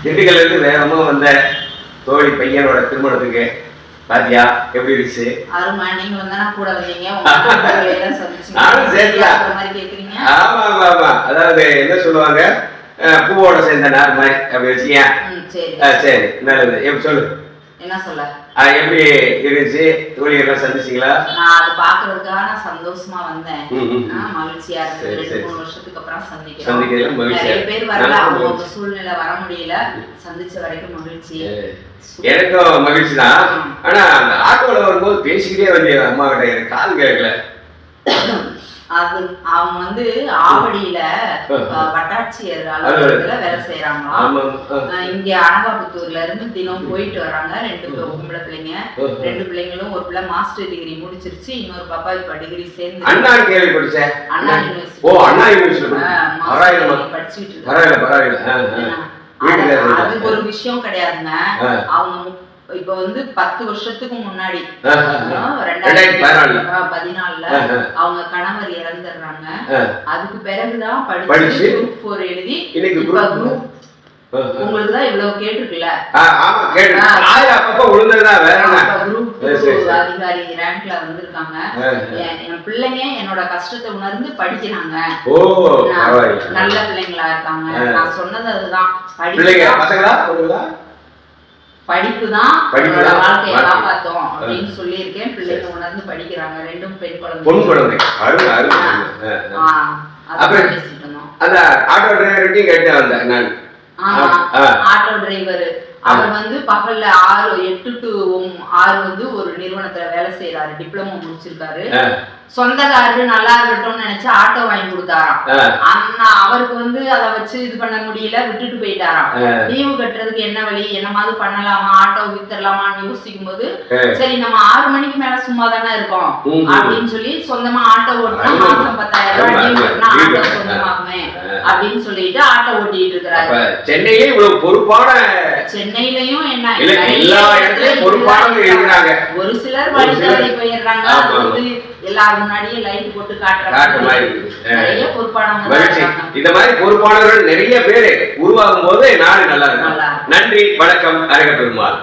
திண்டுக்கல்ல இருந்து வேகமா வந்த தோழி பையனோட திருமணத்துக்கு பாத்தியா எப்படி இருந்துச்சு? அருமா நீங்க வந்தா கூட வந்தீங்க. நானும் சேர்த்தேன். ஆமா ஆமா ஆமா. அதாவது என்ன சொல்லுவாங்க, பூவோட சேர்ந்த நார் மாதிரி அப்படி வச்சுக்க. சரி நல்லது. எப்படி சொல்லு, என்ன சொல்ல, எப்படி இருந்துச்சு? தோழியெல்லாம் சந்திச்சீங்களா? நான் அது பாக்குறதுக்காக நான் சந்தோஷமா வந்தேன். மகிழ்ச்சியா இருக்கு. 2-3 வருஷத்துக்கு அப்புறம் சந்திக்கிறோம். நிறைய பேர் வரல, அவங்க சூழ்நிலை வர முடியல. சந்திச்ச வரைக்கும் மகிழ்ச்சி. எனக்கும் மகிழ்ச்சி தான். ஆனா அந்த ஆட்டோல வரும்போது பேசிக்கிட்டே வந்து அம்மா கிட்ட எனக்கு காது கேட்கல. அது அவங்க வந்து ஆவடியில வட்டாட்சியர் அலுவலகத்துல வேலை செய்யறாங்க. இங்க அனகாபுத்தூர்ல இருந்து தினம் போயிட்டு வர்றாங்க. 2 பொம்பளை பிள்ளைங்க. 2 பிள்ளைங்களும், ஒரு பிள்ளை மாஸ்டர் டிகிரி முடிச்சிருச்சு, இன்னொரு பாப்பா இப்ப டிகிரி சேர்ந்து அண்ணா கேள்வி படிச்சேன். அண்ணா யூனிவர்சிட்டி. ஓ அண்ணா யூனிவர்சிட்டி படிச்சிட்டு இருக்காங்க. அது ஒரு விஷயம் கிடையாதுங்க. அவங்க இப்ப வந்து 10 வருஷத்துக்கு முன்னாடி 2014 அவங்க கணவர் இறந்துடுறாங்க. அதுக்கு பிறகுதான் படிச்சு குரூப் 4 எழுதி உங்களுக்கு தான் இவ்வளவு கேட்டிருக்குல்ல. அதிகாரி ரேங்க்ல வந்திருக்காங்க. என் பிள்ளைங்க என்னோட கஷ்டத்தை உணர்ந்து படிக்கிறாங்க. நல்ல பிள்ளைங்களா இருக்காங்க. நான் சொன்னது அதுதான், படிப்பு தான் வாழ்க்கையை காப்பாத்தோம் அப்படின்னு சொல்லியிருக்கேன். பிள்ளைங்க உணர்ந்து படிக்கிறாங்க. 2 பெண் குழந்தை. பேசிட்டு இருந்தோம். ஆட்டோ டிரைவர் அவர் வந்து பகல்ல 8 to 6 வந்து ஒரு நிறுவனத்துல வேலை செய்யறாரு. டிப்ளமோ முடிச்சிருக்காரு. சொந்தக்காரரு நல்லா இருக்கட்டும்னு நினைச்சு ஆட்டோ வாங்கி கொடுத்தாராம். அவருக்கு வந்து அதை வச்சு இது பண்ண முடியல, விட்டுட்டு போயிட்டாராம். லீவு கட்டுறதுக்கு என்ன வழி, என்ன மாதிரி பண்ணலாமா, ஆட்டோ வித்துடலாமான்னு யோசிக்கும் போது சரி நம்ம 6 மணிக்கு மேல சும்மா தானே இருக்கோம் அப்படின்னு சொல்லி சொந்தமா ஆட்டோ ஓட்டினா மாசம் 10,000 ரூபாய் லீவு கட்டினா ஆட்டோ சொந்தமாகுமே அப்படின்னு சொல்லிட்டு ஆட்டோ ஓட்டிட்டு இருக்கிறாரு. சென்னையிலே இவ்வளவு பொறுப்பான, சென்னையிலயும் என்ன எல்லா இடத்துலயும் பொறுப்பானவங்க இருக்கிறாங்க. ஒரு சிலர் வழித்தவரை போயிடுறாங்க. எல்லாரும் முன்னாடியே லைட் போட்டு காட்டுற மாதிரி நிறைய பொறுப்பானவங்க. இந்த மாதிரி பொறுப்பானவர்கள் நிறைய பேர் உருவாகும் போது நாடு நல்லா இருக்கும். நன்றி, வணக்கம். அரங்க பெருமாள்.